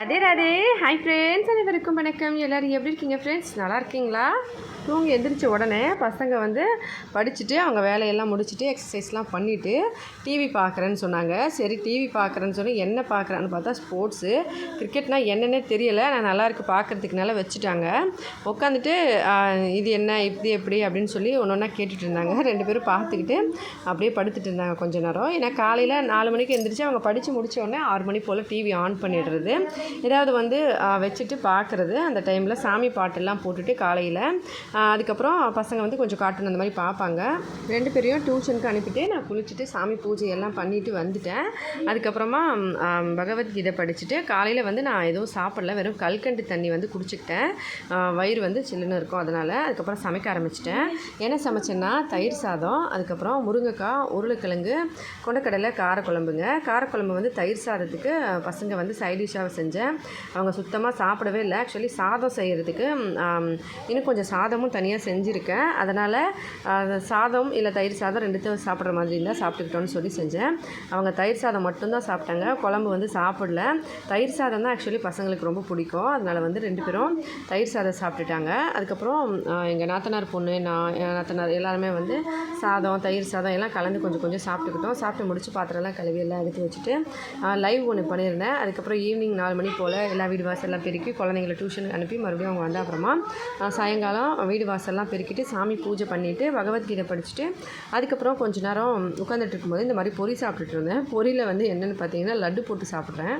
அதே Radhe. Hi friends, அனைவருக்கும் வணக்கம். எல்லோரும் எப்படி இருக்கீங்க ஃப்ரெண்ட்ஸ்? நல்லா இருக்கீங்களா? தூங்கி எந்திரிச்ச உடனே பசங்க வந்து படிச்சுட்டு அவங்க வேலையெல்லாம் முடிச்சுட்டு எக்ஸசைஸ்லாம் பண்ணிவிட்டு டிவி பார்க்குறேன்னு சொன்னாங்க. சரி டிவி பார்க்குறேன்னு சொல்லி என்ன பார்க்குறான்னு பார்த்தா ஸ்போர்ட்ஸு கிரிக்கெட்னால் என்னென்னே தெரியலை. நான் நல்லாயிருக்கு பார்க்குறதுக்குனால வச்சுட்டாங்க. உட்காந்துட்டு இது என்ன இப்படி எப்படி அப்படின்னு சொல்லி ஒன்று ஒன்றா கேட்டுட்டு இருந்தாங்க. 2 பேரும் பார்த்துக்கிட்டு அப்படியே படுத்துட்டு இருந்தாங்க கொஞ்ச நேரம். ஏன்னா காலையில் 4 மணிக்கு எந்திரிச்சு அவங்க படித்து முடித்த உடனே 6 மணி போல் டிவி ஆன் பண்ணிடுறது, ஏதாவது வந்து வச்சுட்டு பார்க்குறது. அந்த டைமில் சாமி பாட்டெல்லாம் போட்டுட்டு காலையில் அதுக்கப்புறம் பசங்க வந்து கொஞ்சம் கார்ட்டூன் அந்த மாதிரி பார்ப்பாங்க. 2 பேரையும் டியூஷனுக்கு அனுப்பிட்டு நான் குளிச்சுட்டு சாமி பூஜை எல்லாம் பண்ணிவிட்டு வந்துட்டேன். அதுக்கப்புறமா பகவத்கீதை படிச்சுட்டு காலையில் வந்து நான் எதுவும் சாப்பிடல, வெறும் கல்கண்டு தண்ணி வந்து குடிச்சிக்கிட்டேன். வயிறு வந்து சில்லுன்னு இருக்கும் அதனால். அதுக்கப்புறம் சமைக்க ஆரம்பிச்சிட்டேன். என்ன சமைச்சேன்னா தயிர் சாதம், அதுக்கப்புறம் முருங்கைக்காய், உருளைக்கிழங்கு, கொண்டக்கடலை காரக்குழம்புங்க. காரக்குழம்பு வந்து தயிர் சாதத்துக்கு பசங்க வந்து சைட் டிஷ்ஷாக செஞ்சேன். அவங்க சுத்தமாக சாப்பிடவே இல்லை. ஆக்சுவலி சாதம் செய்கிறதுக்கு இன்னும் கொஞ்சம் சாதமும் தனியாக செஞ்சுருக்கேன். அதனால் சாதம் இல்லை தயிர் சாதம் 2த்தையும் சாப்பிட்ற மாதிரி இருந்தால் சாப்பிட்டுக்கிட்டோன்னு சொல்லி செஞ்சேன். அவங்க தயிர் சாதம் மட்டும்தான் சாப்பிட்டாங்க, குழம்பு வந்து சாப்பிடல. தயிர் சாதம் தான் ஆக்சுவலி பசங்களுக்கு ரொம்ப பிடிக்கும். அதனால் வந்து 2 பேரும் தயிர் சாதம் சாப்பிட்டுட்டாங்க. அதுக்கப்புறம் எங்கள் நாத்தனார் பொண்ணு, நான் நாத்தனார் எல்லாருமே வந்து சாதம் தயிர் சாதம் எல்லாம் கலந்து கொஞ்சம் கொஞ்சம் சாப்பிட்டுக்கிட்டோம். சாப்பிட்டு முடிச்சு பாத்திரம்லாம் கழுவி எல்லாம் எடுத்து வச்சுட்டு லைவ் ஒன்று பண்ணியிருந்தேன். அதுக்கப்புறம் ஈவினிங் 4 மணி போல் எல்லா வீடு வாசல்லாம் பெருக்கி குழந்தைங்களை டியூஷனுக்கு அனுப்பி மறுபடியும் அவங்க வந்த அப்புறமா சாயங்காலம் வீடு வாசல்லாம் பெருக்கிட்டு சாமி பூஜை பண்ணிவிட்டு பகவத்கீதை படிச்சுட்டு அதுக்கப்புறம் கொஞ்ச நேரம் உட்காந்துட்டு இருக்கும்போது இந்த மாதிரி பொரி சாப்பிட்டுட்டு இருந்தேன். பொரியில் வந்து என்னென்னு பார்த்தீங்கன்னா லட்டு போட்டு சாப்பிட்றேன்.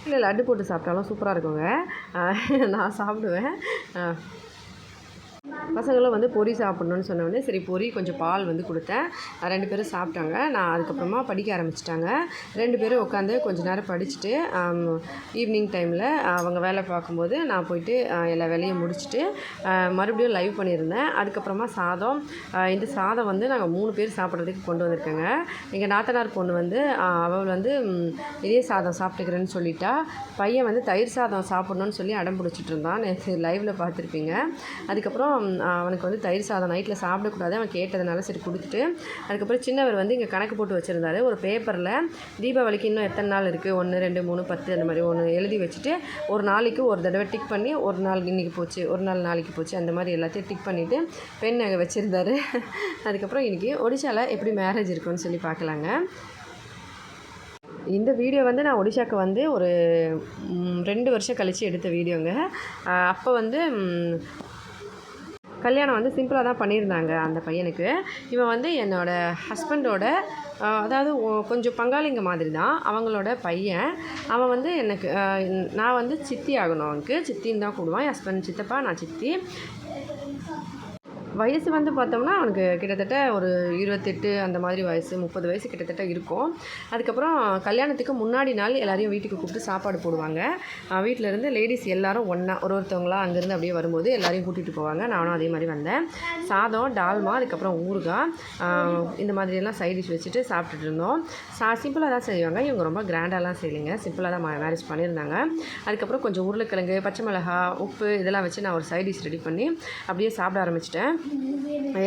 இல்லை லட்டு போட்டு சாப்பிட்டாலும் சூப்பராக இருக்குங்க. நான் சாப்பிடுவேன். பசங்களும் வந்து பொரி சாப்பிட்ணுன்னு சொன்னோடனே சரி பொரி கொஞ்சம் பால் வந்து கொடுத்தேன். 2 பேரும் சாப்பிட்டாங்க. நான் அதுக்கப்புறமா படிக்க ஆரம்பிச்சிட்டாங்க. 2 பேரும் உட்காந்து கொஞ்சம் நேரம் படிச்சுட்டு ஈவினிங் டைமில் அவங்க வேலை பார்க்கும்போது நான் போயிட்டு எல்லா வேலையும் முடிச்சுட்டு மறுபடியும் லைவ் பண்ணியிருந்தேன். அதுக்கப்புறமா சாதம், இந்த சாதம் வந்து நாங்கள் 3 பேர் சாப்பிட்றதுக்கு கொண்டு வந்திருக்கேங்க. எங்கள் நாத்தனார் பொண்ணு வந்து அவள் வந்து இதே சாதம் சாப்பிட்டுக்கிறேன்னு சொல்லிட்டா. பையன் வந்து தயிர் சாதம் சாப்பிட்ணுன்னு சொல்லி அடம் பிடிச்சிட்டு இருந்தான். நேற்று லைவில் பார்த்துருப்பீங்க. அதுக்கப்புறம் அவனுக்கு வந்து தயிர் சாதம் நைட்டில் சாப்பிடக்கூடாது அவன் கேட்டதுனால சரி கொடுத்துட்டு அதுக்கப்புறம் சின்னவர் வந்து இங்கே கணக்கு போட்டு வச்சுருந்தாரு. ஒரு பேப்பரில் தீபாவளிக்கு இன்னும் எத்தனை நாள் இருக்குது, 1 2 3 10 அந்த மாதிரி ஒன்று எழுதி வச்சுட்டு ஒரு நாளைக்கு ஒரு தடவை டிக் பண்ணி ஒரு நாள் இன்றைக்கி போச்சு, ஒரு நாள் நாளைக்கு போச்சு, அந்த மாதிரி எல்லாத்தையும் டிக் பண்ணிவிட்டு பெண் அங்கே வச்சுருந்தாரு. அதுக்கப்புறம் இன்றைக்கி ஒடிஷாவில் எப்படி மேரேஜ் இருக்குன்னு சொல்லி பார்க்கலாங்க. இந்த வீடியோ வந்து நான் ஒடிஷாவுக்கு வந்து ஒரு 2 வருஷம் கழித்து எடுத்த வீடியோங்க. அப்போ வந்து கல்யாணம் வந்து சிம்பிளாக தான் பண்ணியிருந்தாங்க அந்த பையனுக்கு. இவன் வந்து என்னோடய ஹஸ்பண்டோட அதாவது கொஞ்சம் பங்காளிங்க மாதிரி தான் அவங்களோட பையன். அவன் வந்து எனக்கு நான் வந்து சித்தி ஆகணும், அவனுக்கு சித்தின்னு தான் கூடுவான். என் ஹஸ்பண்ட் சித்தப்பா, நான் சித்தி. வயசு வந்து பார்த்தோம்னா அவனுக்கு கிட்டத்தட்ட ஒரு 28 அந்த மாதிரி வயசு, 30 வயசு கிட்டத்தட்ட இருக்கும். அதுக்கப்புறம் கல்யாணத்துக்கு முன்னாடி நாள் எல்லாரையும் வீட்டுக்கு கூப்பிட்டு சாப்பாடு போடுவாங்க. வீட்டிலேருந்து லேடிஸ் எல்லோரும் ஒன்றா ஒருத்தவங்களாம் அங்கேருந்து அப்படியே வரும்போது எல்லாரையும் கூட்டிகிட்டு போவாங்க. நானும் அதே மாதிரி வந்தேன். சாதம், டால்மா, அதுக்கப்புறம் ஊறுகாய், இந்த மாதிரியெல்லாம் சைட் டிஷ் வச்சுட்டு சாப்பிட்டுட்டு இருந்தோம். சிம்பிளாக தான் செய்வாங்க. இவங்க ரொம்ப கிராண்டாலாம் செய்யலைங்க, சிம்பிளாக தான் மேரேஜ் பண்ணியிருந்தாங்க. அதுக்கப்புறம் கொஞ்சம் உருளைக்கிழங்கு, பச்சை மிளகா, உப்பு இதெல்லாம் வச்சு நான் ஒரு சைட் டிஷ் ரெடி பண்ணி அப்படியே சாப்பிட ஆரம்பிச்சிட்டேன்.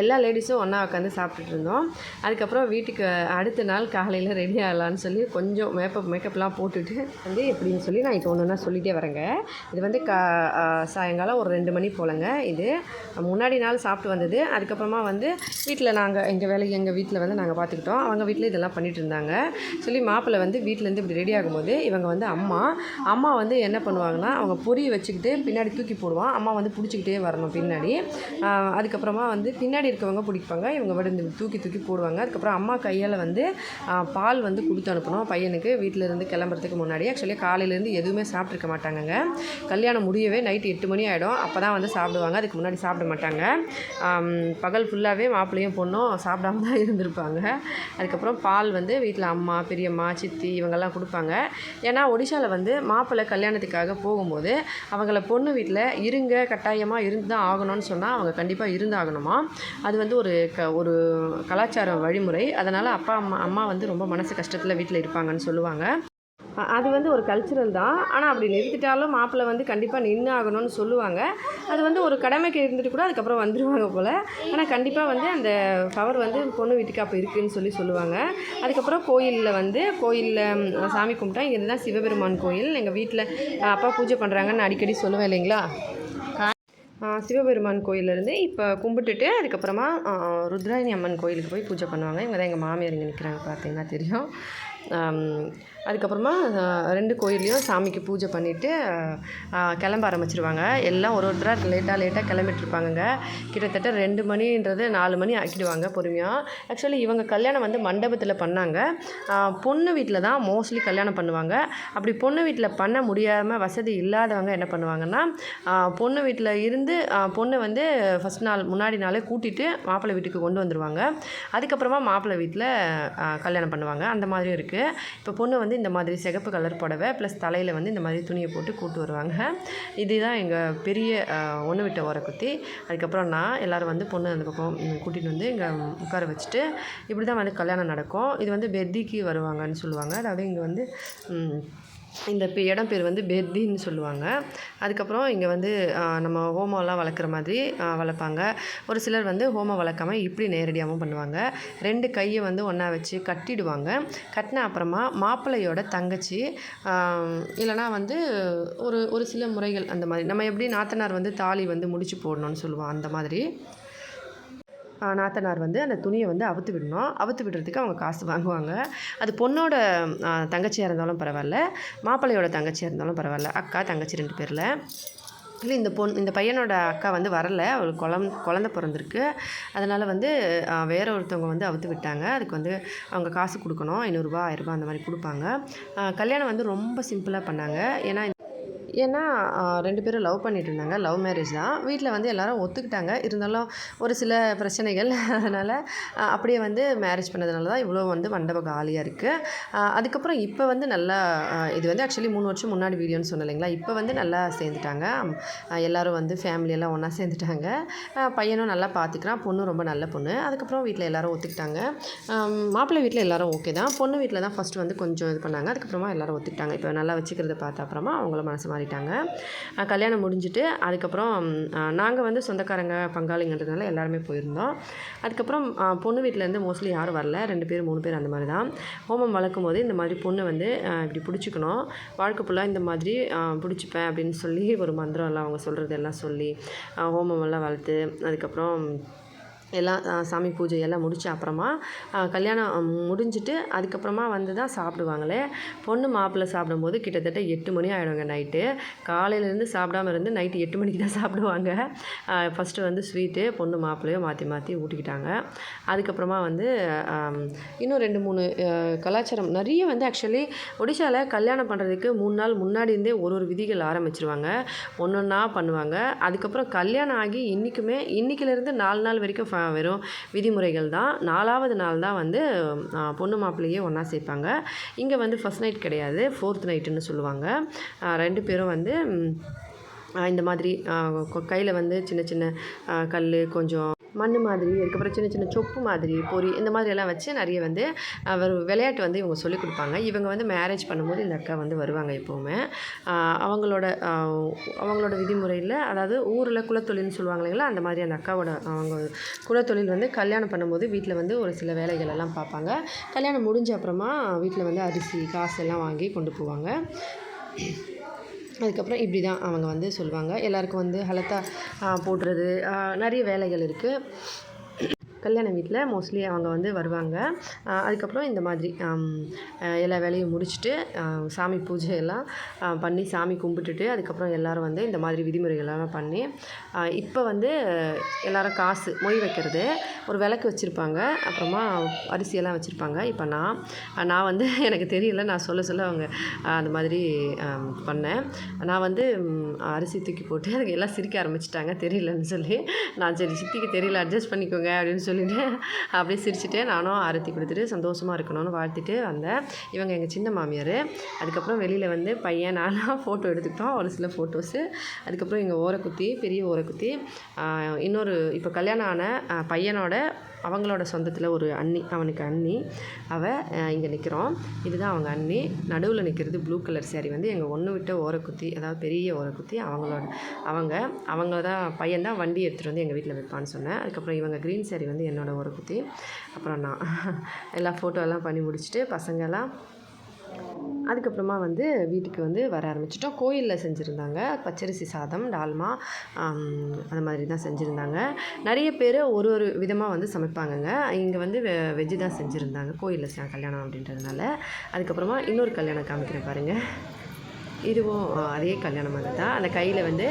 எல்லா லேடிஸும் ஒன்றா உட்காந்து சாப்பிட்டுட்டு இருந்தோம். அதுக்கப்புறம் வீட்டுக்கு அடுத்த நாள் காலையில் ரெடி ஆகலான்னு சொல்லி கொஞ்சம் மேக்கப்லாம் போட்டுட்டு வந்து எப்படின்னு சொல்லி நான் இப்போ ஒன்று சொல்லிகிட்டே வரேங்க. இது வந்து சாயங்காலம் ஒரு 2 மணி போலங்க. இது முன்னாடி நாள் சாப்பிட்டு வந்தது. அதுக்கப்புறமா வந்து வீட்டில் நாங்கள் எங்கள் வீட்டில் வந்து நாங்கள் பார்த்துக்கிட்டோம். அவங்க வீட்டில் இதெல்லாம் பண்ணிகிட்டு இருந்தாங்க. சொல்லி மாப்பிள்ளை வந்து வீட்டிலேருந்து இப்படி ரெடி ஆகும்போது இவங்க வந்து அம்மா வந்து என்ன பண்ணுவாங்கன்னா அவங்க பொரி வச்சுக்கிட்டு பின்னாடி தூக்கி போடுவான். அம்மா வந்து பிடிச்சிக்கிட்டே வரணும் பின்னாடி. அதுக்கப்புறமா வந்து பின்னாடி இருக்கவங்க பிடிப்பாங்க, இவங்க வந்து தூக்கி போடுவாங்க. அதுக்கப்புறம் அம்மா கையால் வந்து பால் வந்து கொடுத்து அனுப்பணும் பையனுக்கு வீட்டிலேருந்து கிளம்புறதுக்கு முன்னாடி. ஆக்சுவலி காலையிலேருந்து எதுவுமே சாப்பிட்ருக்க மாட்டாங்கங்க. கல்யாணம் முடியவே நைட்டு 8 மணி ஆகிடும். அப்போ தான் வந்து சாப்பிடுவாங்க, அதுக்கு முன்னாடி சாப்பிட மாட்டாங்க. பகல் ஃபுல்லாகவே மாப்பிள்ளையும் பொண்ணும் சாப்பிடாம தான் இருந்திருப்பாங்க. அதுக்கப்புறம் பால் வந்து வீட்டில் அம்மா, பெரியம்மா, சித்தி இவங்கெல்லாம் கொடுப்பாங்க. ஏன்னா ஒடிஷாவில் வந்து மாப்பிள்ளை கல்யாணத்துக்காக போகும்போது அவங்கள பொண்ணு வீட்டில் இருங்க கட்டாயமாக இருந்து தான் ஆகணும்னு சொன்னால் அவங்க கண்டிப்பாக இருந்தாகணுமா. அது வந்து ஒரு கலாச்சார வழிமுறை. அதனால் அம்மா வந்து ரொம்ப மனசு கஷ்டத்தில் வீட்டில் இருப்பாங்கன்னு சொல்லுவாங்க. அது வந்து ஒரு கல்ச்சுரல் தான். ஆனால் அப்படி நிறுத்திட்டாலும் மாப்பிள்ளை வந்து கண்டிப்பாக நின்று ஆகணும்னு சொல்லுவாங்க. அது வந்து ஒரு கடமைக்கு இருந்துட்டு கூட அதுக்கப்புறம் வந்துடுவாங்க போல். ஆனால் கண்டிப்பாக வந்து அந்த பவர் வந்து பொண்ணு வீட்டுக்கு அப்போ இருக்குதுன்னு சொல்லுவாங்க. அதுக்கப்புறம் கோயிலில் சாமி கும்பிட்டா இங்கே தான் சிவபெருமான் கோயில். எங்கள் வீட்டில் அப்பா பூஜை பண்ணுறாங்கன்னு அடிக்கடி சொல்லுவேன் இல்லைங்களா. சிவபெருமான் கோயிலேருந்து இப்போ கும்பிட்டுட்டு அதுக்கப்புறமா ருத்ராயணி அம்மன் கோயிலுக்கு போய் பூஜை பண்ணுவாங்க. இவங்க தான் எங்கள் மாமியார் இங்கே நிற்கிறாங்க, பார்த்தீங்கன்னா தெரியும். அதுக்கப்புறமா 2 கோயில்லையும் சாமிக்கு பூஜை பண்ணிவிட்டு கிளம்ப ஆரம்பிச்சிருவாங்க. எல்லாம் ஒருத்தராக லேட்டாக கிளம்பிட்டுருப்பாங்கங்க. கிட்டத்தட்ட 2 மணின்றது 4 மணி ஆக்கிடுவாங்க பொறுமையாக. ஆக்சுவலி இவங்க கல்யாணம் வந்து மண்டபத்தில் பண்ணாங்க. பொண்ணு வீட்டில் தான் மோஸ்ட்லி கல்யாணம் பண்ணுவாங்க. அப்படி பொண்ணு வீட்டில் பண்ண முடியாமல் வசதி இல்லாதவங்க என்ன பண்ணுவாங்கன்னா, பொண்ணு வீட்டில் இருந்து பொண்ணை வந்து ஃபஸ்ட் நாள் முன்னாடி நாளே கூட்டிகிட்டு மாப்பிள்ளை வீட்டுக்கு கொண்டு வந்துடுவாங்க. அதுக்கப்புறமா மாப்பிள்ளை வீட்டில் கல்யாணம் பண்ணுவாங்க. அந்த மாதிரியும் இருக்குது. இப்போ பொண்ணு வந்து இந்த மாதிரி சிகப்பு கலர் புடவை ப்ளஸ் தலையில் வந்து இந்த மாதிரி துணியை போட்டு கூட்டு வருவாங்க. இதுதான் எங்கள் பெரிய ஒன்று விட்ட ஓரக்குத்தி. அதுக்கப்புறம் நான் எல்லோரும் வந்து பொண்ணு அந்த பக்கம் கூட்டிகிட்டு வந்து இங்கே உட்கார வச்சுட்டு இப்படி தான் வந்து கல்யாணம் நடக்கும். இது வந்து பெத்திக்கு வருவாங்கன்னு சொல்லுவாங்க. அதாவது இங்கே வந்து இந்த இடம் பேர் வந்து பெத்தின்னு சொல்லுவாங்க. அதுக்கப்புறம் இங்கே வந்து நம்ம ஹோமம்லாம் வளர்க்குற மாதிரி வளர்ப்பாங்க. ஒரு சிலர் வந்து ஹோமம் வளர்க்காமல் இப்படி நேரடியாகவும் பண்ணுவாங்க. 2 கையை வந்து ஒன்றா வச்சு கட்டிடுவாங்க. கட்டின அப்புறமா மாப்பிள்ளையோட தங்கச்சி இல்லைனா வந்து ஒரு சில முறைகள் அந்த மாதிரி நம்ம எப்படி நாத்தனார் வந்து தாலி வந்து முடிச்சு போடணும்னு சொல்லுவோம், அந்த மாதிரி நாத்தனார் வந்து அந்த துணியை வந்து அவுத்து விடணும். அவுத்து விடுறதுக்கு அவங்க காசு வாங்குவாங்க. அது பொண்ணோட தங்கச்சியாக இருந்தாலும் பரவாயில்ல, மாப்பிள்ளையோட தங்கச்சியாக இருந்தாலும் பரவாயில்ல, அக்கா தங்கச்சி 2 பேரில் இல்லை இந்த பையனோட அக்கா வந்து வரலை, அவளுக்கு குழந்த பிறந்திருக்கு. அதனால் வந்து வேற ஒருத்தவங்க வந்து அவுத்து விட்டாங்க. அதுக்கு வந்து அவங்க காசு கொடுக்கணும், 500 ரூபா 1000 ரூபா அந்த மாதிரி கொடுப்பாங்க. கல்யாணம் வந்து ரொம்ப சிம்பிளாக பண்ணாங்க. ஏன்னா 2 பேரும் லவ் பண்ணிகிட்டு இருந்தாங்க. லவ் மேரேஜ் தான். வீட்டில் வந்து எல்லோரும் ஒத்துக்கிட்டாங்க. இருந்தாலும் ஒரு சில பிரச்சனைகள் அதனால் அப்படியே வந்து மேரேஜ் பண்ணதுனால தான் இவ்வளோ வந்து மண்டபம் காலியாக இருக்குது. அதுக்கப்புறம் இப்போ வந்து நல்லா இது வந்து ஆக்சுவலி 3 வருஷம் முன்னாடி வீடியோன்னு சொன்னேன் இல்லைங்களா. இப்போ வந்து நல்லா சேர்ந்துட்டாங்க. எல்லோரும் வந்து ஃபேமிலியெல்லாம் ஒன்றா சேர்ந்துட்டாங்க. பையனும் நல்லா பார்த்துக்கிறான், பொண்ணு ரொம்ப நல்ல பொண்ணு. அதுக்கப்புறம் வீட்டில் எல்லோரும் ஒத்துக்கிட்டாங்க. மாப்பிள்ளை வீட்டில் எல்லோரும் ஓகே தான். பொண்ணு வீட்டில் தான் ஃபஸ்ட்டு வந்து கொஞ்சம் இது பண்ணாங்க. அதுக்கப்புறமா எல்லோரும் ஒத்துக்கிட்டாங்க. இப்போ நல்லா வச்சுக்கிறத பார்த்த அப்புறமா அவங்கள மனசு மாறிட்டாங்க. கல்யாணம் முடிஞ்சுட்டு அதுக்கப்புறம் நாங்கள் வந்து சொந்தக்காரங்க பங்காளிங்கன்றதுனால எல்லாருமே போயிருந்தோம். அதுக்கப்புறம் பொண்ணு வீட்டிலேருந்து மோஸ்ட்லி யாரும் வரல, 2 பேர் 3 பேர் அந்த மாதிரி தான். ஹோமம் வளர்க்கும் போது இந்த மாதிரி பொண்ணு வந்து இப்படி பிடிச்சிக்கணும், வாழ்க்கை ஃபுல்லாக இந்த மாதிரி பிடிச்சிப்பேன் அப்படின்னு சொல்லி ஒரு மந்திரம் எல்லாம் அவங்க சொல்கிறதெல்லாம் சொல்லி ஹோமமெல்லாம் வளர்த்து அதுக்கப்புறம் எல்லாம் சாமி பூஜை எல்லாம் முடித்த அப்புறமா கல்யாணம் முடிஞ்சிட்டு அதுக்கப்புறமா வந்து தான் சாப்பிடுவாங்களே. பொண்ணு மாப்பிள்ளை சாப்பிடும்போது கிட்டத்தட்ட 8 மணி ஆகிடுங்க நைட்டு. காலையிலேருந்து சாப்பிடாமல் இருந்து நைட்டு 8 மணிக்கு தான் சாப்பிடுவாங்க. ஃபஸ்ட்டு வந்து ஸ்வீட்டு பொண்ணு மாப்பிள்ளையும் மாற்றி ஊட்டிக்கிட்டாங்க. அதுக்கப்புறமா வந்து இன்னும் 2-3 கலாச்சாரம் நிறைய வந்து ஆக்சுவலி ஒடிஷாவில் கல்யாணம் பண்ணுறதுக்கு 3 நாள் முன்னாடியிருந்தே ஒரு விதிகள் ஆரம்பிச்சிருவாங்க, ஒன்றா பண்ணுவாங்க. அதுக்கப்புறம் கல்யாணம் ஆகி இன்றைக்கிலேருந்து 4 நாள் வரைக்கும் வெறும் விதிமுறைகள் தான். 4வது நாள் தான் வந்து பொண்ணு மாப்பிள்ளையே ஒன்றா சேர்ப்பாங்க. இங்கே வந்து ஃபஸ்ட் நைட் கிடையாது, 4th நைட்டுன்னு சொல்லுவாங்க. 2 பேரும் வந்து இந்த மாதிரி கையில் வந்து சின்ன சின்ன கல், கொஞ்சம் மண் மாதிரி, அதுக்கப்புறம் சின்ன சின்ன சொப்பு மாதிரி, பொறி இந்த மாதிரியெல்லாம் வச்சு நிறைய வந்து ஒரு விளையாட்டு வந்து இவங்க சொல்லிக் கொடுப்பாங்க. இவங்க வந்து மேரேஜ் பண்ணும்போது இந்த அக்கா வந்து வருவாங்க எப்போவுமே. அவங்களோட விதிமுறையில், அதாவது ஊரில் குலத்தொழில்னு சொல்லுவாங்க இல்லைங்களா, அந்த மாதிரி அந்த அக்காவோட அவங்க குலத்தொழில் வந்து கல்யாணம் பண்ணும்போது வீட்டில் வந்து ஒரு சில வேலைகள் எல்லாம் பார்ப்பாங்க. கல்யாணம் முடிஞ்ச அப்புறமா வீட்டில் வந்து அரிசி காசு எல்லாம் வாங்கி கொண்டு போவாங்க. அதுக்கப்புறம் இப்படி தான் அவங்க வந்து சொல்லுவாங்க. எல்லாருக்கும் வந்து ஹலத்தா போடுறது, நிறைய வேலைகள் இருக்குது. கல்யாண வீட்டில் மோஸ்ட்லி அவங்க வந்து வருவாங்க. அதுக்கப்புறம் இந்த மாதிரி எல்லா வேலையும் முடிச்சுட்டு சாமி பூஜையெல்லாம் பண்ணி சாமி கும்பிட்டுட்டு அதுக்கப்புறம் எல்லோரும் வந்து இந்த மாதிரி விதிமுறைகளெல்லாம் பண்ணி இப்போ வந்து எல்லோரும் காசு மொய் வைக்கிறது, ஒரு விளக்கு வச்சுருப்பாங்க, அப்புறமா அரிசியெல்லாம் வச்சுருப்பாங்க. இப்போ நான் வந்து எனக்கு தெரியல, நான் சொல்ல அவங்க அந்த மாதிரி பண்ணேன். நான் வந்து அரிசி தூக்கி போட்டு அதுக்கு எல்லாம் சிரிக்க ஆரம்பிச்சிட்டாங்க தெரியலன்னு சொல்லி. நான் சரி சித்திக்கு தெரியல அட்ஜஸ்ட் பண்ணிக்கோங்க அப்படின்னு சொல்லிட்டு அப்படியே சிரிச்சுட்டு நானும் ஆரத்தி கொடுத்துட்டு சந்தோஷமாக இருக்கணும்னு வாழ்த்திட்டு வந்தேன். இவங்க எங்கள் சின்ன மாமியார். அதுக்கப்புறம் வெளியில் வந்து பையன் நானாக ஃபோட்டோ எடுத்துக்கிட்டோம், ஒரு சில ஃபோட்டோஸு. அதுக்கப்புறம் எங்கள் ஓரக்குத்தி, பெரிய ஓரக்குத்தி, இன்னொரு இப்போ கல்யாணம் ஆன பையனோட அவங்களோட சொந்தத்தில் ஒரு அண்ணி, அவனுக்கு அண்ணி, இங்கே நிற்கிறோம். இதுதான் அவங்க அண்ணி. நடுவில் நிற்கிறது ப்ளூ கலர் சேரீ வந்து எங்கள் ஒன்று விட்ட ஓரக்குத்தி, அதாவது பெரிய ஓரக்குத்தி அவங்க தான் பையன் தான் வண்டி எடுத்துகிட்டு வந்து எங்கள் வீட்டில் வைப்பான்னு சொன்னேன். அதுக்கப்புறம் இவங்க க்ரீன் சேரீ வந்து என்னோடய ஓரக்குத்தி. அப்புறம் நான் எல்லா ஃபோட்டோலாம் பண்ணி முடிச்சுட்டு பசங்கள்லாம் அதுக்கப்புறமா வந்து வீட்டுக்கு வந்து வர ஆரம்பிச்சிட்டோம். கோயிலில் செஞ்சுருந்தாங்க பச்சரிசி சாதம், டால்மா, அந்த மாதிரி தான் செஞ்சுருந்தாங்க. நிறைய பேர் ஒரு ஒரு விதமாக வந்து சமைப்பாங்கங்க. இங்கே வந்து வெஜ்ஜு தான் செஞ்சுருந்தாங்க, கோயிலில் கல்யாணம் அப்படின்றதுனால. அதுக்கப்புறமா இன்னொரு கல்யாணம் காமிக்கிறேன் பாருங்கள். இதுவும் அதே கல்யாணம் மாதிரி தான். அந்த கையில் வந்து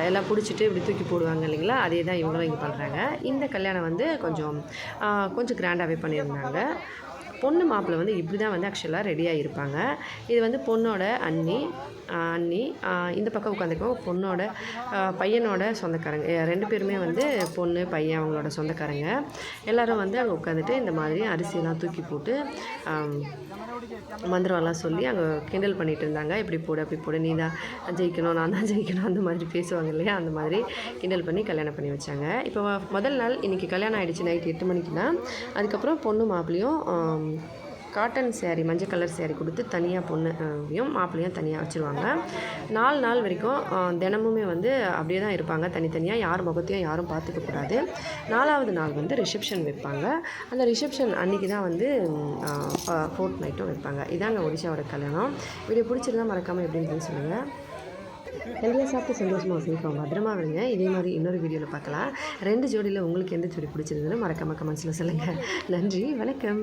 எல்லாம் பிடிச்சிட்டு இப்படி தூக்கி போடுவாங்க இல்லைங்களா, அதே தான் இவங்களும் இங்கே பண்ணுறாங்க. இந்த கல்யாணம் வந்து கொஞ்சம் கிராண்டாகவே பண்ணியிருந்தாங்க. பொண்ணு மாப்பிள்ளை வந்து இப்படி தான் வந்து ஆக்சுவலாக ரெடியாக இருப்பாங்க. இது வந்து பொண்ணோட அண்ணி, இந்த பக்கம் உட்காந்துருக்கோம் பொண்ணோட பையனோட சொந்தக்காரங்க. 2 பேருமே வந்து பொண்ணு பையன் அவங்களோட சொந்தக்காரங்க. எல்லோரும் வந்து அங்கே உட்காந்துட்டு இந்த மாதிரி அரிசியெல்லாம் தூக்கி போட்டு மந்திரம்லாம் சொல்லி அங்கே கிண்டல் பண்ணிகிட்டு இருந்தாங்க. இப்படி போடு அப்படி போடு, நீ தான் ஜெயிக்கணும், நான் தான் ஜெயிக்கணும், அந்த மாதிரி பேசுவாங்க இல்லையா, அந்த மாதிரி கிண்டல் பண்ணி கல்யாணம் பண்ணி வச்சாங்க. இப்போ முதல் நாள் இன்றைக்கி கல்யாணம் ஆகிடுச்சு நைட் 8 மணிக்கு தான். அதுக்கப்புறம் பொண்ணு மாப்பிள்ளையும் காட்டன் சேரீ, மஞ்சள் கலர் சேரீ கொடுத்து தனியாக பொண்ணையும் மாப்பிள்ளையும் தனியாக வச்சுருவாங்க. 4 நாள் வரைக்கும் தினமுமே வந்து அப்படியே தான் இருப்பாங்க தனித்தனியாக. யார் முகத்தையும் யாரும் பார்த்துக்கக்கூடாது. 4ஆவது நாள் வந்து ரிசப்ஷன் வைப்பாங்க. அந்த ரிசப்ஷன் அன்றைக்கி தான் வந்து ஃபோர்த் நைட்டும் வைப்பாங்க. இதாங்க ஒடிஷாவோட கல்யாணம். வீடியோ பிடிச்சிருந்தா மறக்காமல் எப்படின்னு சொல்லுங்கள். ஹெல்தியாக சாப்பிட்டு சந்தோஷமாக சேஃபாக பத்திரமா விடுங்க. இதே மாதிரி இன்னொரு வீடியோவில் பார்க்கலாம். 2 ஜோடியில் உங்களுக்கு எந்த ஜோடி பிடிச்சிருந்ததுன்னு மறக்காமல் கமெண்ட்ஸில் சொல்லுங்கள். நன்றி, வணக்கம்.